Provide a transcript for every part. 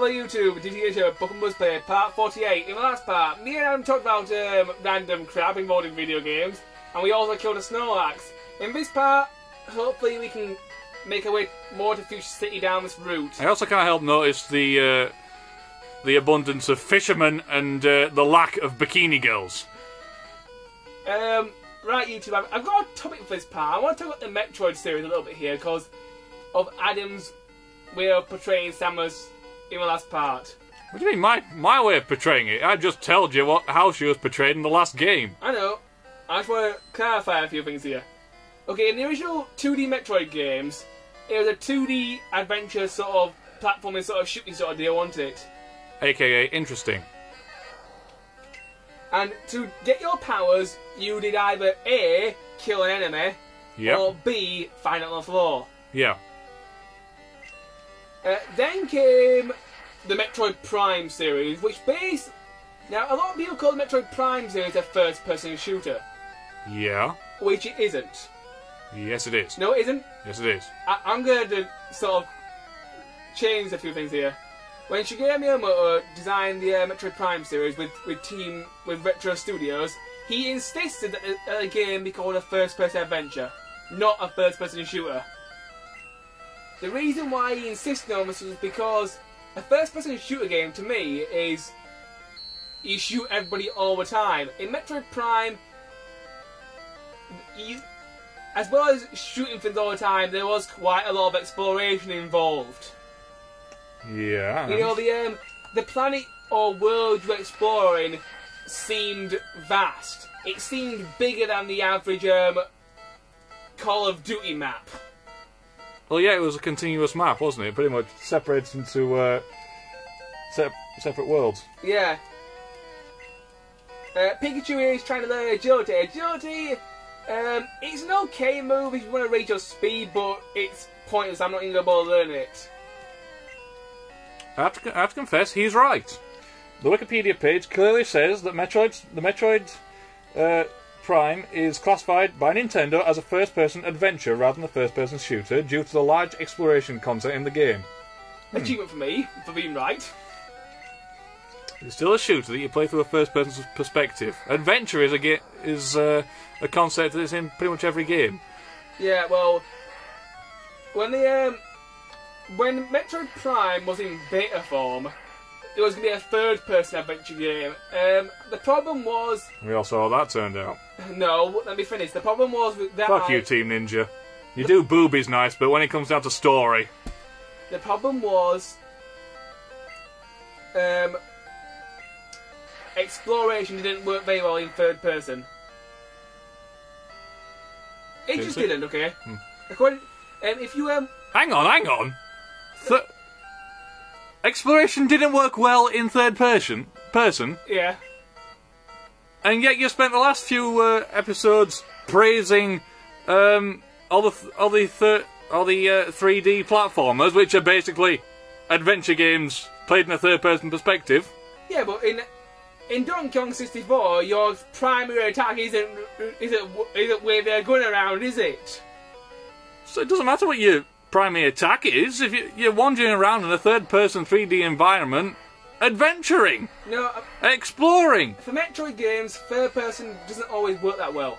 Hello YouTube, Dbtgamer, Pokemon Buzz Play, part 48. In the last part, me and Adam talked about random crap involved in video games, and we also killed a Snorlax. In this part, hopefully we can make our way more to Future City down this route. I also can't help notice the abundance of fishermen and the lack of bikini girls. Right YouTube, I've got a topic for this part. I want to talk about the Metroid series a little bit here, because of Adam's way of portraying Samus in the last part. What do you mean, my way of portraying it? I just told you how she was portrayed in the last game. I know. I just want to clarify a few things here. Okay, in the original 2D Metroid games, it was a 2D adventure sort of platforming sort of shooting sort of deal, wasn't it? AKA interesting. And to get your powers, you did either A, kill an enemy, or B, find it on the floor. Yeah. Then came the Metroid Prime series, which now a lot of people call the Metroid Prime series a first-person shooter. Yeah. Which it isn't. Yes, it is. No, it isn't? Yes, it is. I'm going to sort of change a few things here. When Shigeru Miyamoto designed the Metroid Prime series with Retro Studios, he insisted that the game be called a first-person adventure, not a first-person shooter. The reason why he insisted on this was because a first-person shooter game, to me, is you shoot everybody all the time. In Metroid Prime, as well as shooting things all the time, there was quite a lot of exploration involved. Yeah. You know, the planet or world you're exploring seemed vast. It seemed bigger than the average Call of Duty map. Well, yeah, it was a continuous map, wasn't it? Pretty much separated into separate worlds. Yeah. Pikachu is trying to learn agility. Agility, it's an okay move if you want to raise your speed, but it's pointless. I'm not even going to bother learning it. I have to confess, he's right. The Wikipedia page clearly says that the Metroid Prime is classified by Nintendo as a first-person adventure rather than a first-person shooter due to the large exploration content in the game. Achievement for me, for being right. It's still a shooter that you play through a first-person perspective. Adventure is a concept that's in pretty much every game. Yeah, well, when Metroid Prime was in beta form, it was going to be a third-person adventure game. The problem was... We all saw how that turned out. No, let me finish. The problem was with that... Fuck you, Team Ninja. You do boobies nice, but when it comes down to story... The problem was... exploration didn't work very well in third person. It just didn't, okay? According... if you... Hang on! Exploration didn't work well in third person. Yeah. And yet you spent the last few episodes praising all the 3D platformers, which are basically adventure games played in a third-person perspective. Yeah, but in Donkey Kong 64, your primary attack isn't wave their gun around, is it? So it doesn't matter what your primary attack is if you're wandering around in a third-person 3D environment, adventuring, exploring. For Metroid games, third person doesn't always work that well.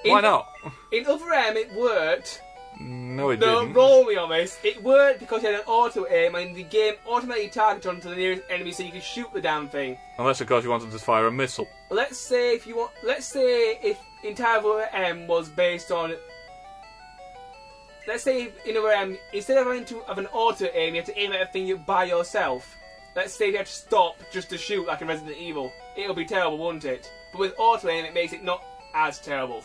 Why not? In Other M, it worked. No, it didn't. No, roll me on this. It worked because you had an auto aim, and the game automatically targeted onto the nearest enemy, so you could shoot the damn thing. Unless, of course, you wanted to fire a missile. Let's say if entire Other M was based on. Let's say in Other M, instead of having to have an auto aim, you have to aim at a thing by yourself. Let's say you have to stop just to shoot like in Resident Evil. It'll be terrible, won't it? But with auto aim, it makes it not as terrible.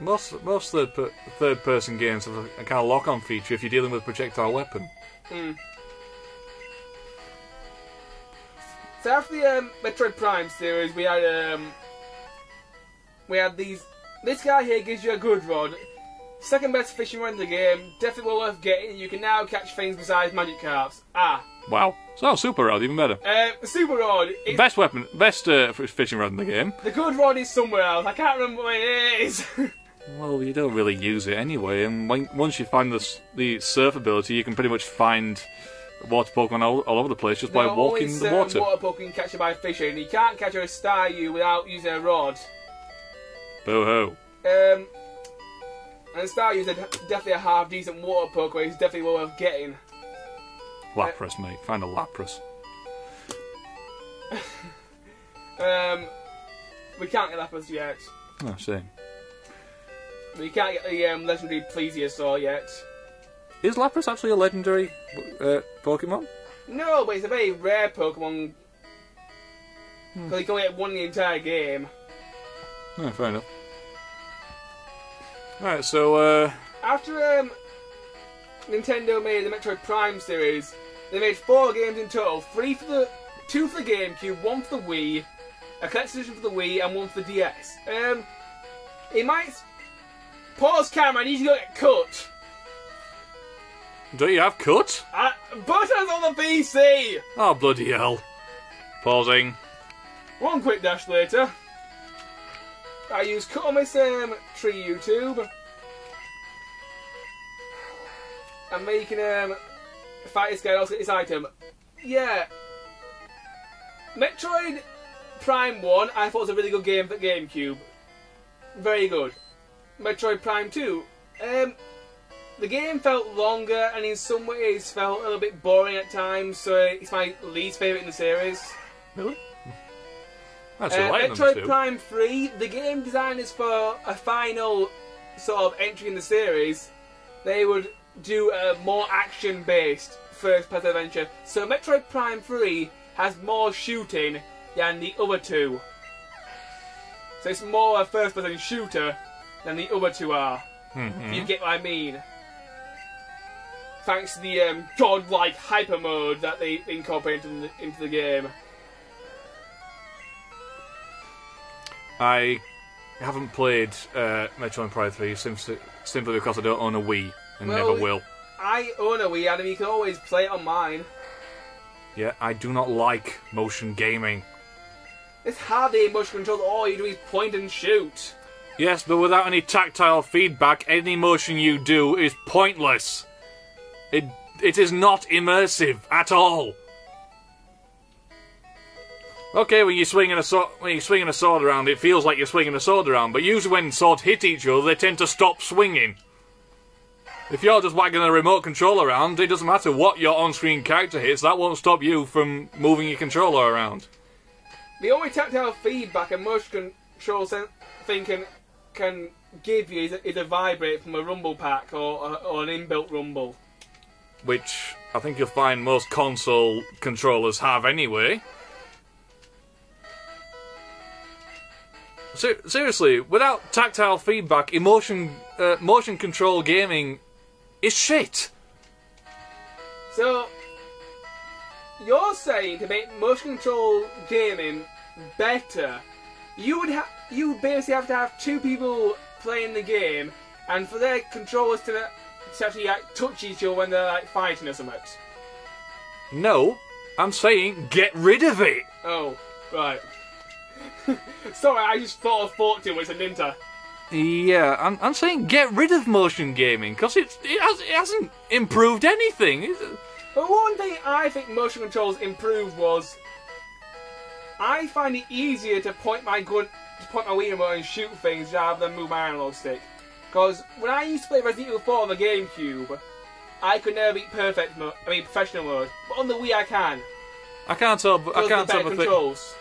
Most third-person games have a kind of lock-on feature if you're dealing with a projectile weapon. So after the Metroid Prime series, we had these. This guy here gives you a good rod. Second best fishing rod in the game. Definitely well worth getting. You can now catch things besides magic carps. Wow. So super rod, even better. Super rod. Best weapon, best fishing rod in the game. The good rod is somewhere else. I can't remember where it is. Well, you don't really use it anyway, and once you find the surf ability, you can pretty much find water Pokemon all over the place just by walking the water. Water Pokemon catch it by fishing. You can't catch a Staryu without using a rod. Boo-hoo. And Staryu's definitely a half decent water Pokemon. He's definitely well worth getting. Lapras, mate. Find a Lapras. We can't get Lapras yet. Oh, same. We can't get the legendary Plesiosaur yet. Is Lapras actually a legendary Pokemon? No, but it's a very rare Pokemon. Because you can only get one in the entire game. Oh, fair enough. Alright, so after Nintendo made the Metroid Prime series, they made 4 games in total. 2 for the GameCube, 1 for the Wii, a collector's edition for the Wii, and 1 for the DS. It might... Pause camera, I need to go get cut. Don't you have cut? Buttons on the PC! Oh, bloody hell. Pausing. One quick dash later. I use cut on this tree YouTube. I'm making fight this guy, also get this item. Yeah. Metroid Prime 1 I thought was a really good game for GameCube. Very good. Metroid Prime 2. The game felt longer and in some ways felt a little bit boring at times, so it's my least favourite in the series. Really? That's alright. Metroid Prime 3, the game designers for a final sort of entry in the series, they would do a more action-based first-person adventure. So Metroid Prime 3 has more shooting than the other 2. So it's more a first-person shooter than the other 2 are. If you get what I mean. Thanks to the godlike hyper mode that they incorporate into the game. I haven't played Metroid Prime 3 simply because I don't own a Wii and never will. I own a Wii, Adam. You can always play it on mine. Yeah, I do not like motion gaming. It's hardly motion control. All you do is point and shoot. Yes, but without any tactile feedback, any motion you do is pointless. It is not immersive at all. Okay, when you're swinging a sword around, it feels like you're swinging a sword around. But usually, when swords hit each other, they tend to stop swinging. If you're just wagging a remote controller around, it doesn't matter what your on-screen character hits. That won't stop you from moving your controller around. The only tactile feedback a motion control thing can give you is a vibrate from a rumble pack or an inbuilt rumble. Which I think you'll find most console controllers have anyway. Seriously, without tactile feedback, motion control gaming is shit. So, you're saying to make motion control gaming better, you basically have to have 2 people playing the game, and for their controllers to actually touch each other when they're fighting or something. No, I'm saying get rid of it. Oh, right. Sorry, I just thought of Fortune, which I didn't. Yeah, I'm saying get rid of motion gaming because it hasn't improved anything. But one thing I think motion controls improved was I find it easier to point my Wii remote and shoot things rather than move my analog stick. Because when I used to play Resident Evil 4 on the GameCube, I could never beat professional mode. But on the Wii I can. I can't tell. Controls.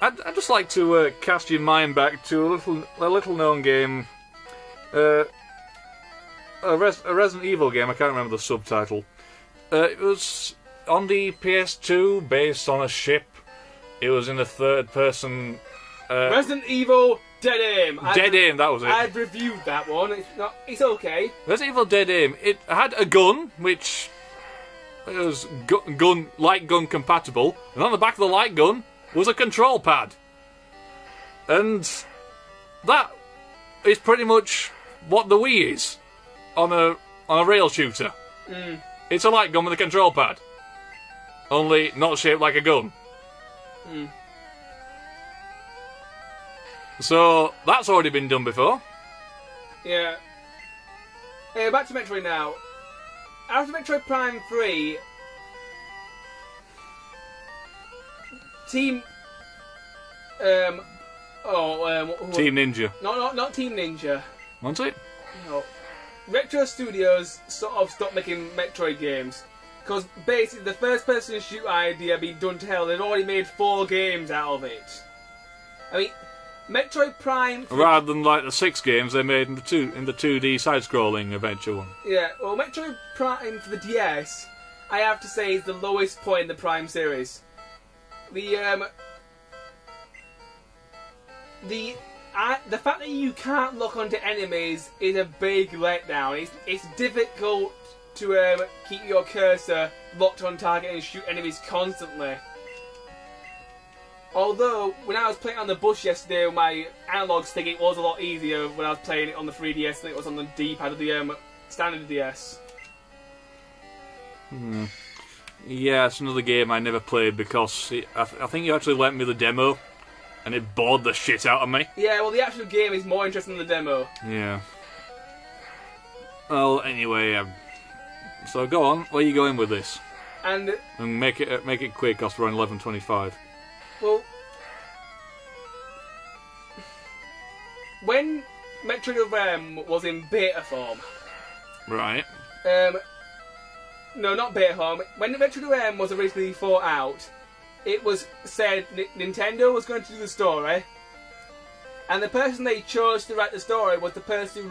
I'd just like to cast your mind back to a little known game, a Resident Evil game. I can't remember the subtitle. It was on the PS2, based on a ship. It was in a third-person. Resident Evil Dead Aim. Dead Aim, that was it. I've reviewed that one. It's okay. Resident Evil Dead Aim. It had a gun, which was light gun compatible, and on the back of the light gun was a control pad. And that is pretty much what the Wii is on a rail shooter. It's a light gun with a control pad. Only not shaped like a gun. So that's already been done before. Yeah. Back to Metroid now. After Metroid Prime 3, Team Ninja. Not Team Ninja. What's it? No. Retro Studios sort of stopped making Metroid games. Because basically the first person shoot idea being done to hell, they'd already made 4 games out of it. I mean, Metroid Prime... Rather than like the 6 games they made in the 2D side-scrolling adventure one. Yeah, well, Metroid Prime for the DS, I have to say, is the lowest point in the Prime series. The fact that you can't lock onto enemies is a big letdown. It's difficult to keep your cursor locked on target and shoot enemies constantly. Although, when I was playing on the bus yesterday with my analog stick, it was a lot easier when I was playing it on the 3DS than it was on the D-pad of the standard DS. Yeah, it's another game I never played because I think you actually lent me the demo and it bored the shit out of me. Yeah, well, the actual game is more interesting than the demo. Yeah. Well, anyway, so go on. Where are you going with this? And make it quick. Cost around 11.25. Well, when Metroid Prime was in beta form, right? No, not beta form. When Metroid Prime was originally thought out, it was said Nintendo was going to do the story, and the person they chose to write the story was the person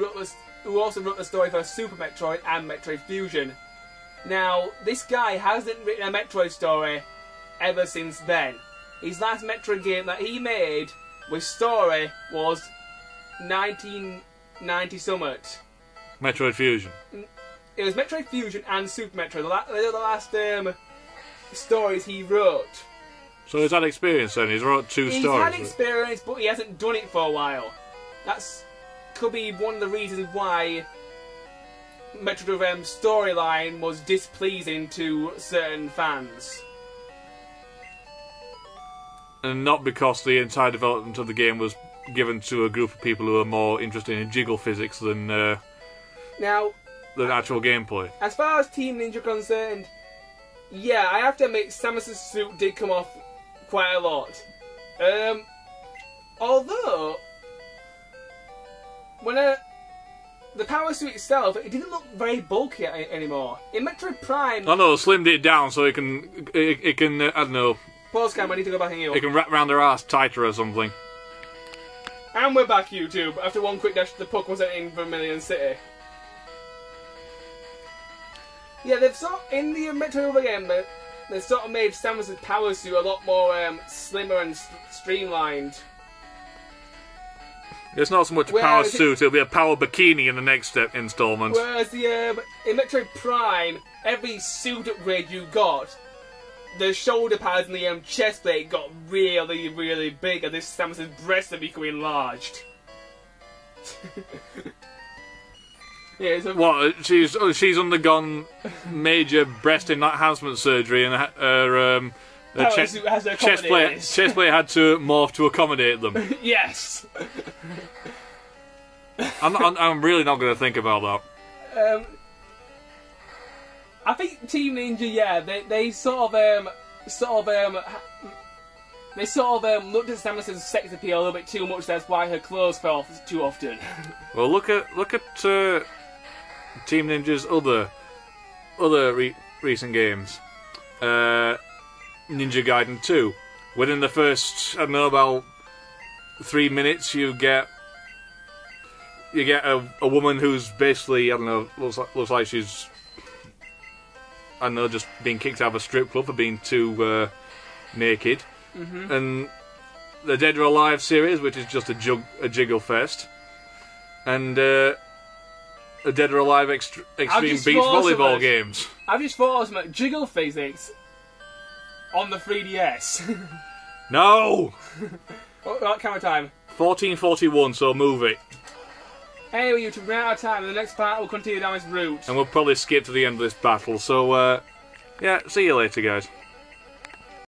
who also wrote the story for Super Metroid and Metroid Fusion. Now, this guy hasn't written a Metroid story ever since then. His last Metroid game that he made with story was 1990-something. Metroid Fusion. It was Metroid Fusion and Super Metroid. They're the last stories he wrote. So he's had experience then? He's wrote 2 stories? He's had experience, but he hasn't done it for a while. Could be one of the reasons why Metroid Prime's storyline was displeasing to certain fans. And not because the entire development of the game was given to a group of people who are more interested in jiggle physics than actual gameplay. As far as Team Ninja concerned, yeah, I have to admit Samus's suit did come off quite a lot. Although, when the power suit itself, it didn't look very bulky anymore. In Metroid Prime... Oh no, slimmed it down so it can I don't know... Pause cam, I need to go back and heal. It can wrap round their ass tighter or something. And we're back, YouTube, after one quick dash to the puck wasn't in Vermilion City. Yeah, in the Metroid game, they've sort of made Samus's power suit a lot more slimmer and streamlined. It's not so much a power suit, it'll be a power bikini in the next installment. Whereas in Metroid Prime, every suit upgrade you got, the shoulder pads and the chest plate got really, really big, and this Samus's breasts are becoming enlarged. Yeah, what? She's undergone major breast enhancement surgery, and her chest plate had to morph to accommodate them. Yes. I'm really not going to think about that. I think Team Ninja, yeah, they sort of looked at Samus's sex appeal a little bit too much. That's why her clothes fell off too often. Well, look at Team Ninja's other recent games. Ninja Gaiden 2. Within the first, I don't know, about 3 minutes, you get a woman who's basically, I don't know, looks like she's, I don't know, just being kicked out of a strip club for being too naked. Mm-hmm. And the Dead or Alive series, which is just a jiggle fest. And a Dead or Alive Extreme Beach Volleyball games. I've just thought of some jiggle physics on the 3DS. No! What camera time? 14:41, so move it. Anyway, YouTube, we're out of time. In the next part, we'll continue down this route. And we'll probably skip to the end of this battle, so, yeah, see you later, guys.